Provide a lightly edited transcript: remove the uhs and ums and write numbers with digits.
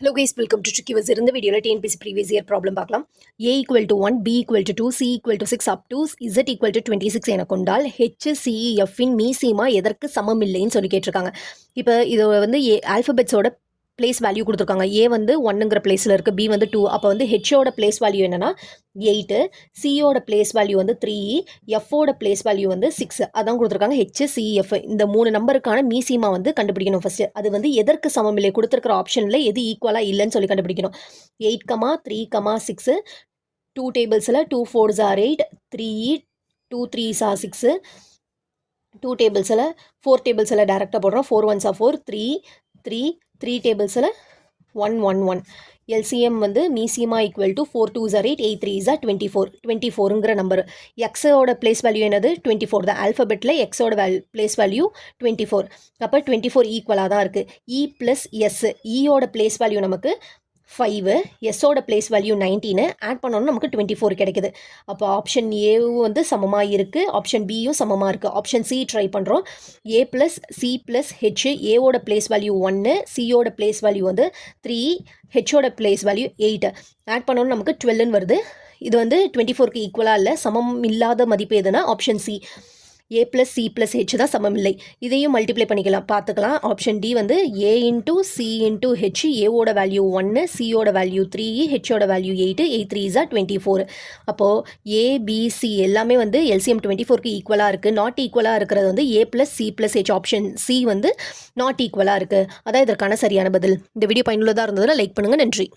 Hello guys, welcome to Tricky Wizard. In the video, TNPC previous year problem பார்க்கலாம். A equal to 1, B equal to 2, C equal to 6 up to Z equal to 26 என கொண்டால் HCF இன் மீசிமா எதற்கு சமம் இல்லைன்னு சொல்லி கேட்டிருக்காங்க. இப்போ இது வந்து ஆல்ஃபபெட்ஸோட பிளேஸ் வேல்யூ கொடுத்துருக்காங்க. ஏ வந்து 1ங்கிற பிளேஸில் இருக்குது, பி வந்து 2. அப்போ வந்து ஹெச்சோட பிளேஸ் வேல்யூ என்னன்னா 8, சியோட பிளேஸ் வேல்யூ வந்து 3, எஃப்ஓட பிளேஸ் வேல்யூ வந்து 6. அதான் கொடுத்துருக்காங்க. HCF இந்த 3 நம்பருக்கான மீசிமா வந்து கண்டுபிடிக்கணும் ஃபர்ஸ்ட். அது வந்து எதற்கு சமம் இல்லை, கொடுத்துருக்கிற ஆப்ஷனில் எது ஈக்குவலாக இல்லைன்னு சொல்லி கண்டுபிடிக்கணும். 8, 3, 6, 2 டேபிள்ஸில் 2 4s are 8, 3, 2 3s are 6, 2 டேபிள்ஸில் 4 டேபிள்ஸில் டேரெக்டாக போடுறோம். 4 1s are 4, 3 3 3 டேபிள்ஸில் 1 1 1. எல்சிஎம் வந்து மீசிமா equal to 4 2s are 8, 8 3s are 24. 24ங்கிற நம்பர். எக்ஸோட பிளேஸ் வேல்யூ என்னது 24 தான். ஆல்ஃபபெட்டில் எக்ஸோட பிளேஸ் வேல்யூ 24. அப்போ 24 ஈக்குவலாக தான் இருக்குது. இ ப்ளஸ் எஸ், ஈயோட பிளேஸ் வேல்யூ நமக்கு 5, எஸ்ஸோட பிளேஸ் வேல்யூ 19, ஆட் பண்ணோன்னா நமக்கு 24 கிடைக்குது. அப்போ ஆப்ஷன் ஏவும் வந்து சமமாக இருக்குது, ஆப்ஷன் பியும் சமமாக இருக்குது. ஆப்ஷன் சி ட்ரை பண்ணுறோம். ஏ ப்ளஸ் சி ப்ளஸ் ஹெச், ஏவோட பிளேஸ் வேல்யூ 1, சியோட பிளேஸ் வேல்யூ வந்து 3, ஹெச்சோட பிளேஸ் வேல்யூ 8, ஆட் பண்ணோன்னு நமக்கு 12ன்னு வருது. இது வந்து 24க்கு ஈக்குவலாக இல்லை, சமம் இல்லாத மதிப்பு எதுனா ஆப்ஷன் சி. ஏ ப்ளஸ் சி ப்ளஸ் ஹெச் தான் சமம் இல்லை. இதையும் மல்டிப்ளை பண்ணிக்கலாம், பார்த்துக்கலாம். ஆப்ஷன் டி வந்து A into C into H, ஏவோட வேல்யூ 1, சியோட வேல்யூ 3, ஹெச்சோட வேல்யூ 8, 8 3s are 24. அப்போது ஏபிசி எல்லாமே வந்து எல்சிஎம் 24க்கு ஈக்குவலாக இருக்குது. நாட் ஈக்குவலாக இருக்கிறது வந்து A plus C plus H, option C வந்து நாட் ஈக்குவலாக இருக்குது. அதான் இதற்கான சரியான பதில். இந்த வீடியோ பயனுள்ளதாக இருந்ததுன்னா லைக் பண்ணுங்கள். நன்றி.